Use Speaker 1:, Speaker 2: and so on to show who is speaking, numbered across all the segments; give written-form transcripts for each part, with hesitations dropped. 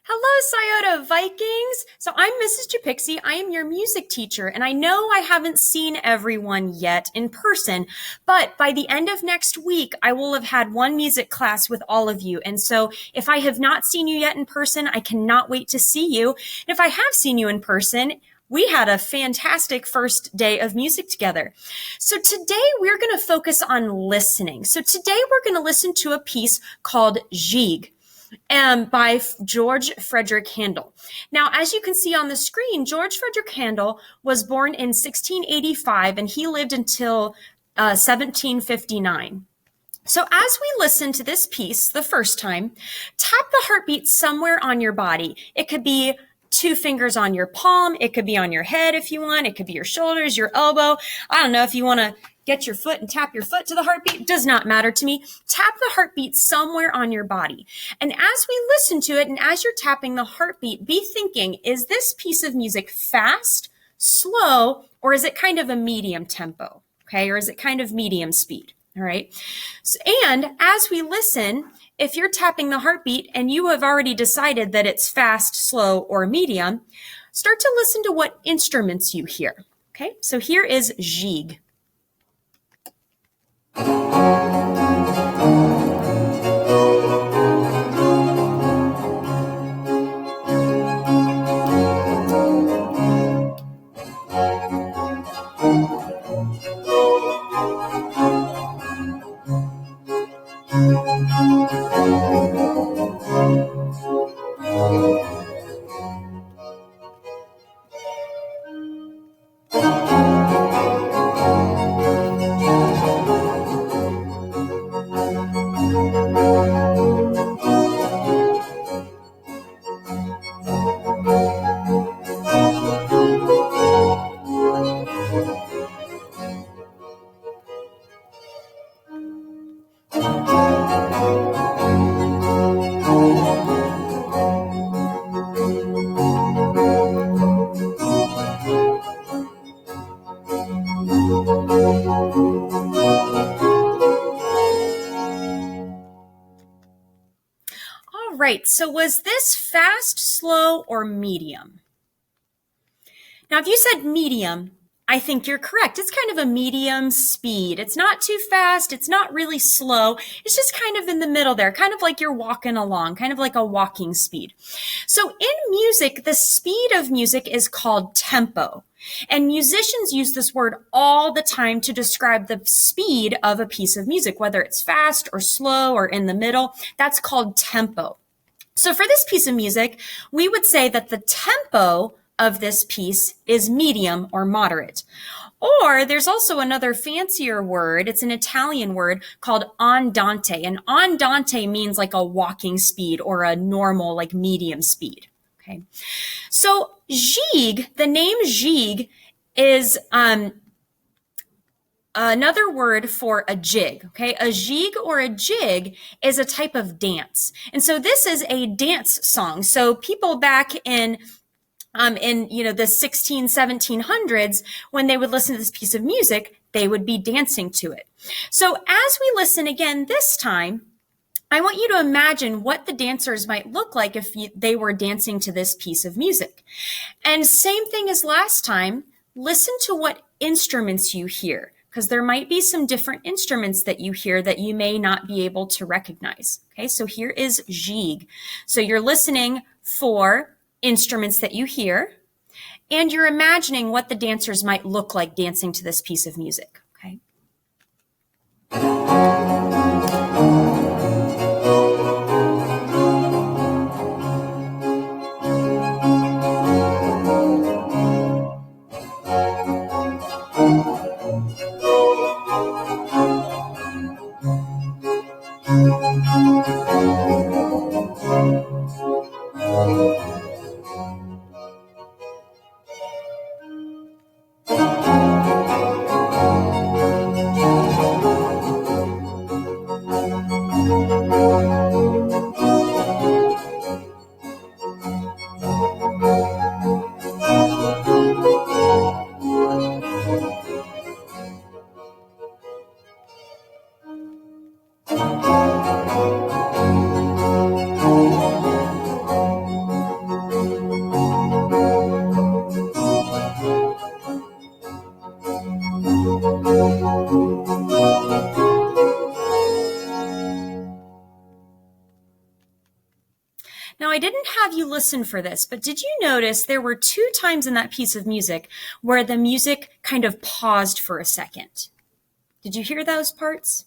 Speaker 1: Hello, Scioto Vikings. So I'm Mrs. Japixie. I am your music teacher, and I know I haven't seen everyone yet in person, but by the end of next week, I will have had one music class with all of you. And so if I have not seen you yet in person, I cannot wait to see you. And if I have seen you in person, we had a fantastic first day of music together. So today we're going to focus on listening. So today we're going to listen to a piece called Gigue by George Frederick Handel. Now, as you can see on the screen, George Frederick Handel was born in 1685 and he lived until 1759. So as we listen to this piece the first time, tap the heartbeat somewhere on your body. It could be 2 fingers on your palm. It could be on your head if you want. It could be your shoulders, your elbow. I don't know if you want to get your foot and tap your foot to the heartbeat. It does not matter to me. Tap the heartbeat somewhere on your body. And as we listen to it and as you're tapping the heartbeat, be thinking, is this piece of music fast, slow, or is it kind of a medium tempo? Okay, or is it kind of medium speed? All right. And as we listen, if you're tapping the heartbeat and you have already decided that it's fast, slow, or medium, start to listen to what instruments you hear. Okay, so here is Gigue. All right, so was this fast, slow, or medium? Now, if you said medium, I think you're correct. It's kind of a medium speed. It's not too fast. It's not really slow. It's just kind of in the middle there, kind of like you're walking along, kind of like a walking speed. So in music, the speed of music is called tempo. And musicians use this word all the time to describe the speed of a piece of music, whether it's fast or slow or in the middle. That's called tempo. So for this piece of music, we would say that the tempo of this piece is medium or moderate. Or there's also another fancier word. It's an Italian word called andante. And andante means like a walking speed or a normal, like medium speed. Okay. So Gigue, the name Gigue is another word for a jig, okay? A gigue or a jig is a type of dance. And so this is a dance song. So people back in the 1700s, when they would listen to this piece of music, they would be dancing to it. So as we listen again this time, I want you to imagine what the dancers might look like if they were dancing to this piece of music. And same thing as last time, listen to what instruments you hear, because there might be some different instruments that you hear that you may not be able to recognize. Okay, so here is Gigue. So you're listening for instruments that you hear, and you're imagining what the dancers might look like dancing to this piece of music. Okay. Now, I didn't have you listen for this, but did you notice there were 2 times in that piece of music where the music kind of paused for a second? Did you hear those parts?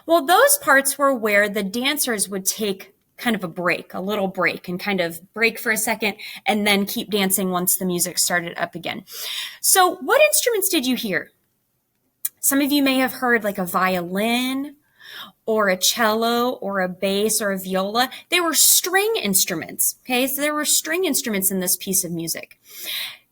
Speaker 1: Well, those parts were where the dancers would take kind of a break, a little break, and kind of break for a second and then keep dancing once the music started up again. So what instruments did you hear? Some of you may have heard like a violin or a cello or a bass or a viola. They were string instruments, okay? So there were string instruments in this piece of music.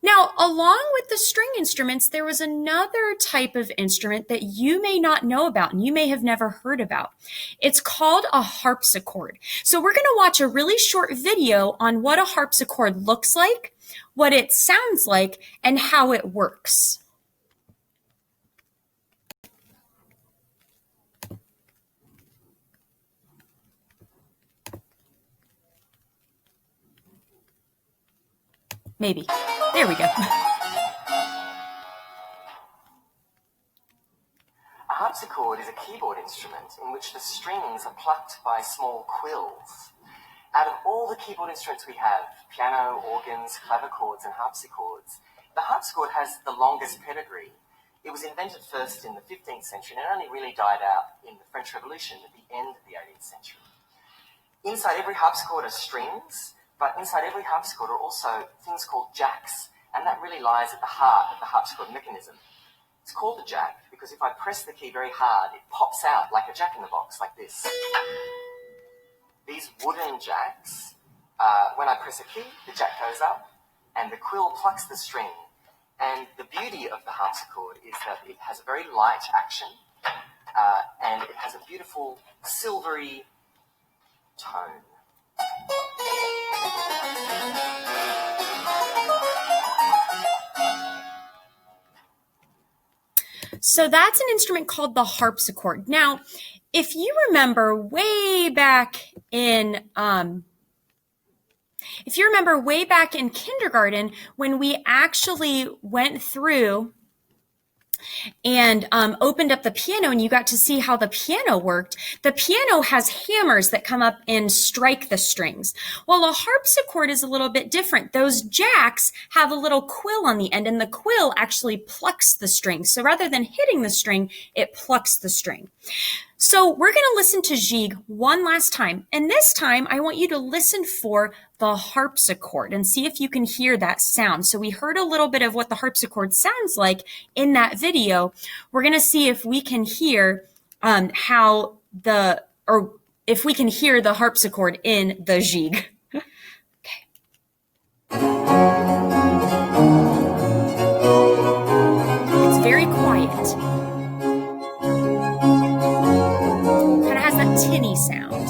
Speaker 1: Now, along with the string instruments, there was another type of instrument that you may not know about and you may have never heard about. It's called a harpsichord. So we're going to watch a really short video on what a harpsichord looks like, what it sounds like, and how it works. Maybe. There we go.
Speaker 2: A harpsichord is a keyboard instrument in which the strings are plucked by small quills. Out of all the keyboard instruments we have, piano, organs, clavichords, and harpsichords, the harpsichord has the longest pedigree. It was invented first in the 15th century and it only really died out in the French Revolution at the end of the 18th century. Inside every harpsichord are strings, but inside every harpsichord are also things called jacks, and that really lies at the heart of the harpsichord mechanism. It's called a jack because if I press the key very hard, it pops out like a jack-in-the-box, like this. These wooden jacks, when I press a key, the jack goes up and the quill plucks the string. And the beauty of the harpsichord is that it has a very light action and it has a beautiful silvery tone.
Speaker 1: So that's an instrument called the harpsichord. Now, if you remember way back in kindergarten, when we actually went through and opened up the piano and you got to see how the piano worked, the piano has hammers that come up and strike the strings. Well, a harpsichord is a little bit different. Those jacks have a little quill on the end and the quill actually plucks the string. So rather than hitting the string, it plucks the string. So we're going to listen to Gigue one last time. And this time, I want you to listen for the harpsichord and see if you can hear that sound. So we heard a little bit of what the harpsichord sounds like in that video. We're going to see if we can hear if we can hear the harpsichord in the Gigue. Okay. It's very quiet. Tinny sound.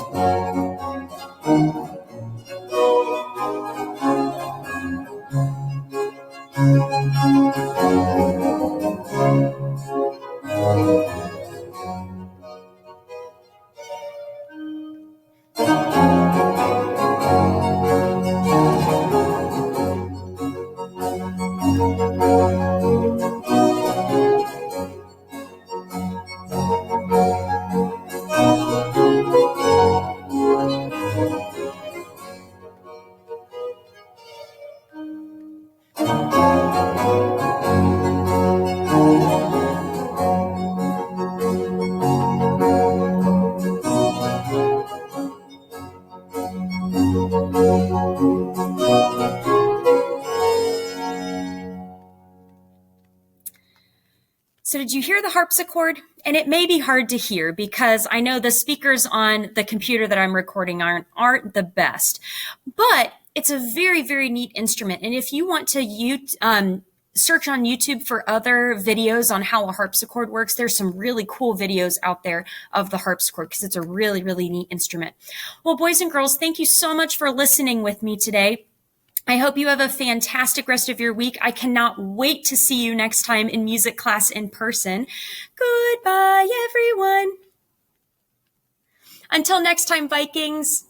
Speaker 1: So did you hear the harpsichord? And it may be hard to hear because I know the speakers on the computer that I'm recording aren't the best, but it's a very, very neat instrument. And if you want to search on YouTube for other videos on how a harpsichord works, there's some really cool videos out there of the harpsichord because it's a really, really neat instrument. Well, boys and girls, thank you so much for listening with me today. I hope you have a fantastic rest of your week. I cannot wait to see you next time in music class in person. Goodbye, everyone. Until next time, Vikings.